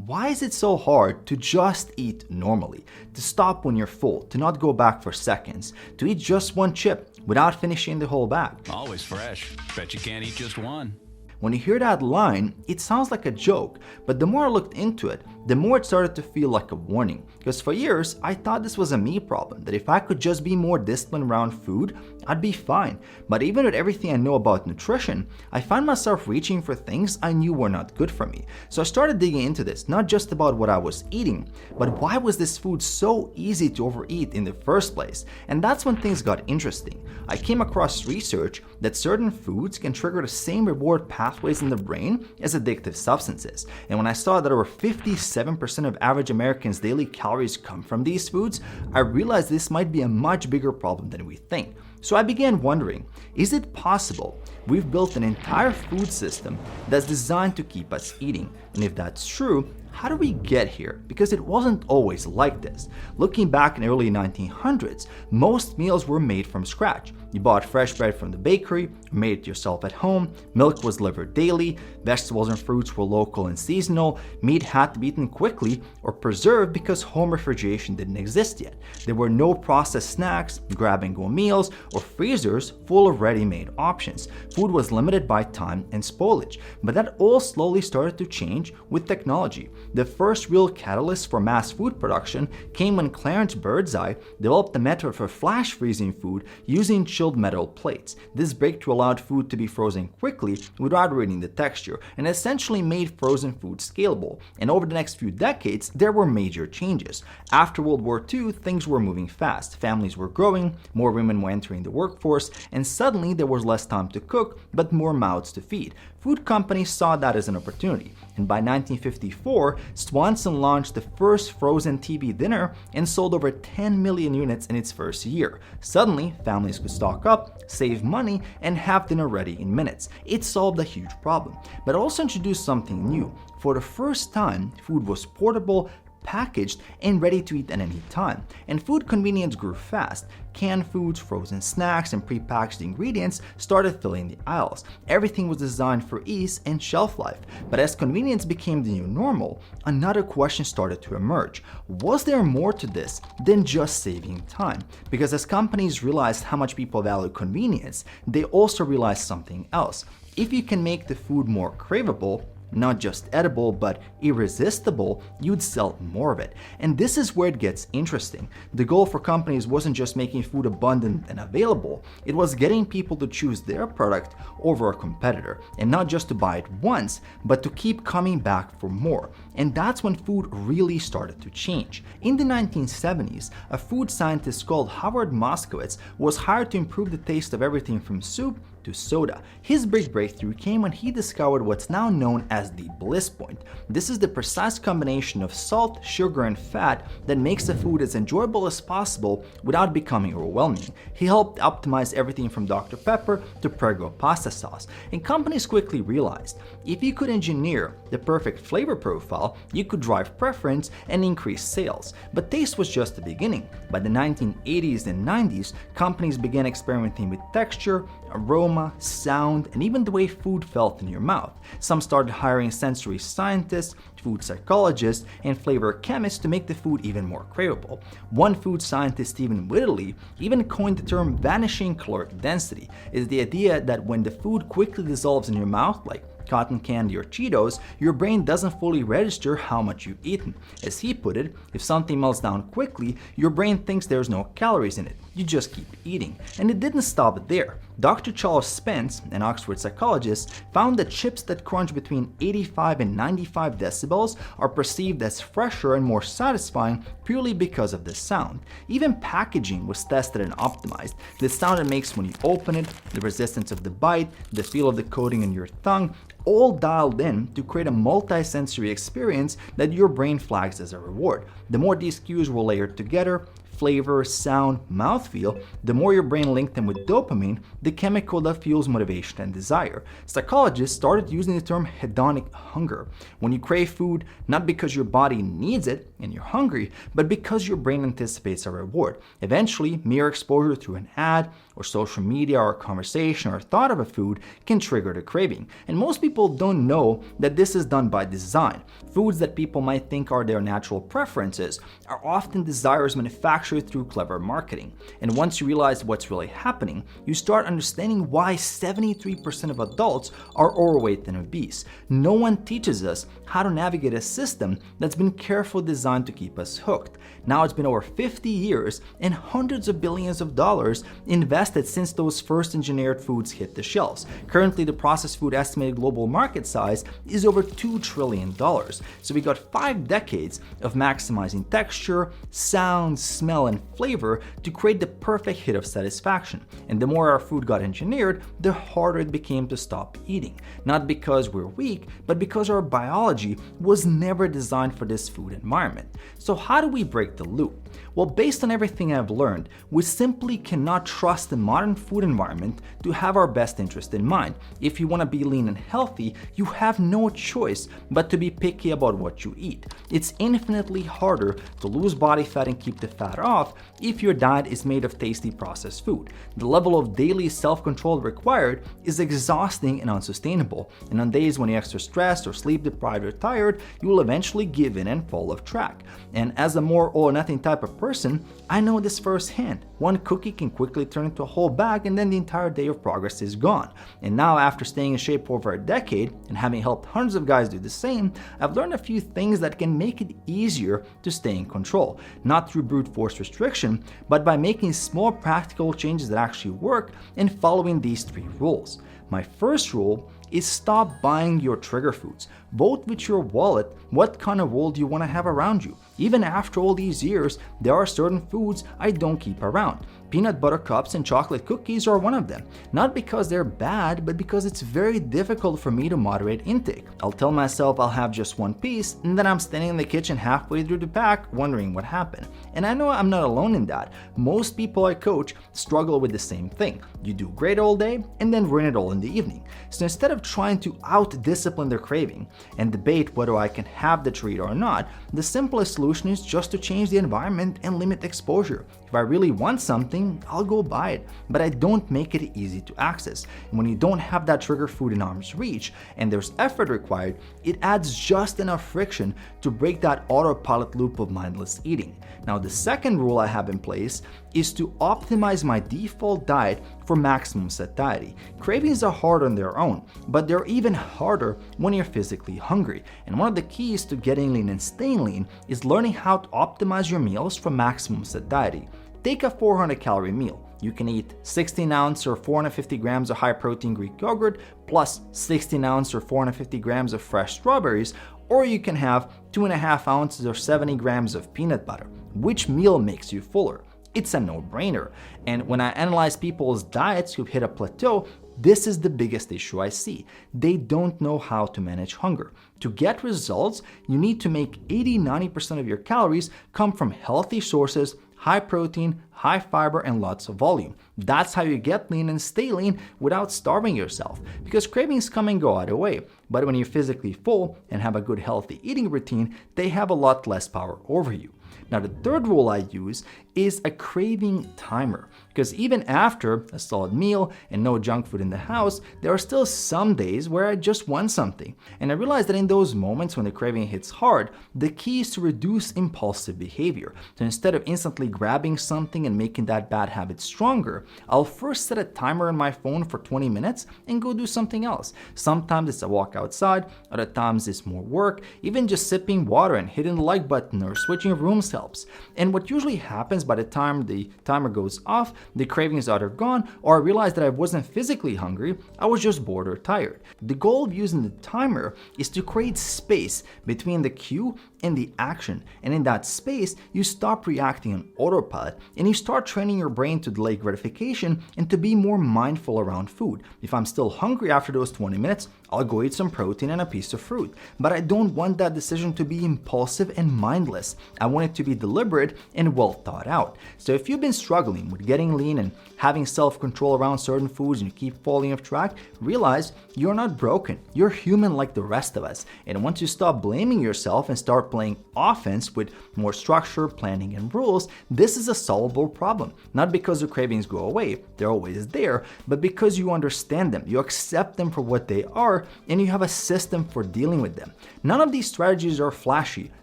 Why is it so hard to just eat normally, to stop when you're full, to not go back for seconds, to eat just one chip without finishing the whole bag? Always fresh. Bet you can't eat just one. When you hear that line, it sounds like a joke, but the more I looked into it, the more it started to feel like a warning. Because for years, I thought this was a me problem, that if I could just be more disciplined around food, I'd be fine. But even with everything I know about nutrition, I find myself reaching for things I knew were not good for me. So I started digging into this, not just about what I was eating, but why was this food so easy to overeat in the first place? And that's when things got interesting. I came across research that certain foods can trigger the same reward pathways in the brain as addictive substances. And when I saw that over 57% of average Americans' daily calories come from these foods, I realized this might be a much bigger problem than we think. So I began wondering, is it possible we've built an entire food system that's designed to keep us eating? And if that's true, how do we get here? Because it wasn't always like this. Looking back in the early 1900s, most meals were made from scratch. You bought fresh bread from the bakery, made it yourself at home, milk was delivered daily, vegetables and fruits were local and seasonal, meat had to be eaten quickly or preserved because home refrigeration didn't exist yet. There were no processed snacks, grab-and-go meals, or freezers full of ready-made options. Food was limited by time and spoilage, but that all slowly started to change with technology. The first real catalyst for mass food production came when Clarence Birdseye developed a method for flash freezing food using chilled metal plates. This breakthrough allowed food to be frozen quickly without ruining the texture, and essentially made frozen food scalable. And over the next few decades, there were major changes. After World War II, things were moving fast. Families were growing, more women were entering the workforce, and suddenly there was less time to cook, but more mouths to feed. Food companies saw that as an opportunity, and by 1954, Swanson launched the first frozen TV dinner and sold over 10 million units in its first year. Suddenly, families could stock up, save money, and have dinner ready in minutes. It solved a huge problem, but also introduced something new. For the first time, food was portable, packaged, and ready to eat at any time. And food convenience grew fast. Canned foods, frozen snacks, and prepackaged ingredients started filling the aisles. Everything was designed for ease and shelf life. But as convenience became the new normal, another question started to emerge. Was there more to this than just saving time? Because as companies realized how much people value convenience, they also realized something else. If you can make the food more craveable, not just edible, but irresistible, you'd sell more of it. And this is where it gets interesting. The goal for companies wasn't just making food abundant and available, it was getting people to choose their product over a competitor. And not just to buy it once, but to keep coming back for more. And that's when food really started to change. In the 1970s, a food scientist called Howard Moskowitz was hired to improve the taste of everything from soup to soda. His big breakthrough came when he discovered what's now known as the bliss point. This is the precise combination of salt, sugar, and fat that makes the food as enjoyable as possible without becoming overwhelming. He helped optimize everything from Dr. Pepper to Prego pasta sauce. And companies quickly realized, if you could engineer the perfect flavor profile, you could drive preference and increase sales. But taste was just the beginning. By the 1980s and 90s, companies began experimenting with texture, aroma, sound, and even the way food felt in your mouth. Some started hiring sensory scientists, food psychologists, and flavor chemists to make the food even more craveable. One food scientist, Stephen Whittley, even coined the term vanishing caloric density. It's the idea that when the food quickly dissolves in your mouth, like cotton candy or Cheetos, your brain doesn't fully register how much you've eaten. As he put it, if something melts down quickly, your brain thinks there's no calories in it. You just keep eating. And it didn't stop there. Dr. Charles Spence, an Oxford psychologist, found that chips that crunch between 85 and 95 decibels are perceived as fresher and more satisfying purely because of the sound. Even packaging was tested and optimized. The sound it makes when you open it, the resistance of the bite, the feel of the coating on your tongue, all dialed in to create a multi-sensory experience that your brain flags as a reward. The more these cues were layered together, flavor, sound, mouthfeel, the more your brain linked them with dopamine, the chemical that fuels motivation and desire. Psychologists started using the term hedonic hunger. When you crave food, not because your body needs it and you're hungry, but because your brain anticipates a reward. Eventually, mere exposure through an ad, or social media or conversation or thought of a food can trigger the craving. And most people don't know that this is done by design. Foods that people might think are their natural preferences are often desires manufactured through clever marketing. And once you realize what's really happening, you start understanding why 73% of adults are overweight and obese. No one teaches us how to navigate a system that's been carefully designed to keep us hooked. Now it's been over 50 years and hundreds of billions of dollars invested since those first engineered foods hit the shelves. Currently, the processed food estimated global market size is over $2 trillion. So we got 5 decades of maximizing texture, sound, smell, and flavor to create the perfect hit of satisfaction. And the more our food got engineered, the harder it became to stop eating. Not because we're weak, but because our biology was never designed for this food environment. So how do we break the loop? Well, based on everything I've learned, we simply cannot trust the modern food environment to have our best interest in mind. If you want to be lean and healthy, you have no choice but to be picky about what you eat. It's infinitely harder to lose body fat and keep the fat off if your diet is made of tasty processed food. The level of daily self-control required is exhausting and unsustainable. And on days when you're extra stressed or sleep deprived or tired, you will eventually give in and fall off track. And as a more all or nothing type of person, I know this firsthand. One cookie can quickly turn into a whole bag and then the entire day of progress is gone. And now, after staying in shape for over a decade and having helped hundreds of guys do the same, I've learned a few things that can make it easier to stay in control. Not through brute force restriction, but by making small practical changes that actually work and following these 3 rules. My first rule is stop buying your trigger foods. Vote with your wallet what kind of world you want to have around you. Even after all these years, there are certain foods I don't keep around. Peanut butter cups and chocolate cookies are one of them. Not because they're bad, but because it's very difficult for me to moderate intake. I'll tell myself I'll have just 1 piece, and then I'm standing in the kitchen halfway through the pack wondering what happened. And I know I'm not alone in that. Most people I coach struggle with the same thing. You do great all day and then ruin it all in the evening. So instead of trying to out-discipline their craving and debate whether I can have the treat or not, the simplest solution is just to change the environment and limit exposure. If I really want something, I'll go buy it, but I don't make it easy to access. And when you don't have that trigger food in arm's reach and there's effort required, it adds just enough friction to break that autopilot loop of mindless eating. Now, the second rule I have in place is to optimize my default diet for maximum satiety. Cravings are hard on their own, but they're even harder when you're physically hungry. And one of the keys to getting lean and staying lean is learning how to optimize your meals for maximum satiety. Take a 400-calorie meal. You can eat 16 ounce or 450 grams of high-protein Greek yogurt plus 16 ounce or 450 grams of fresh strawberries, or you can have 2.5 ounces or 70 grams of peanut butter. Which meal makes you fuller? It's a no-brainer. And when I analyze people's diets who've hit a plateau, this is the biggest issue I see. They don't know how to manage hunger. To get results, you need to make 80-90% of your calories come from healthy sources, high protein, high fiber, and lots of volume. That's how you get lean and stay lean without starving yourself. Because cravings come and go either way, but when you're physically full and have a good healthy eating routine, they have a lot less power over you. Now, the third rule I use is a craving timer, because even after a solid meal and no junk food in the house, there are still some days where I just want something. And I realize that in those moments when the craving hits hard, the key is to reduce impulsive behavior. So instead of instantly grabbing something and making that bad habit stronger, I'll first set a timer on my phone for 20 minutes and go do something else. Sometimes it's a walk outside, other times it's more work, even just sipping water and hitting the like button or switching rooms helps. And what usually happens by the time the timer goes off, the craving is either gone or I realize that I wasn't physically hungry, I was just bored or tired. The goal of using the timer is to create space between the cue and the action. And in that space, you stop reacting on autopilot and you start training your brain to delay gratification and to be more mindful around food. If I'm still hungry after those 20 minutes, I'll go eat some protein and a piece of fruit. But I don't want that decision to be impulsive and mindless. I want it to be deliberate and well thought out. So if you've been struggling with getting lean and having self-control around certain foods and you keep falling off track, realize you're not broken. You're human like the rest of us. And once you stop blaming yourself and start playing offense with more structure, planning, and rules, this is a solvable problem. Not because the cravings go away, they're always there, but because you understand them, you accept them for what they are, and you have a system for dealing with them. None of these strategies are flashy,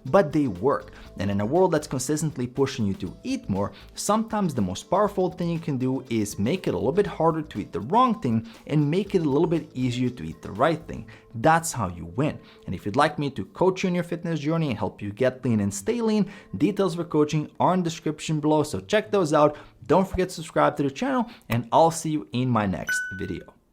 but they work. And in a world that's consistently pushing you to eat more, sometimes the most powerful thing you can do is make it a little bit harder to eat the wrong thing and make it a little bit easier to eat the right thing. That's how you win. And if you'd like me to coach you in your fitness journey and help you get lean and stay lean, details for coaching are in the description below, so check those out. Don't forget to subscribe to the channel, and I'll see you in my next video.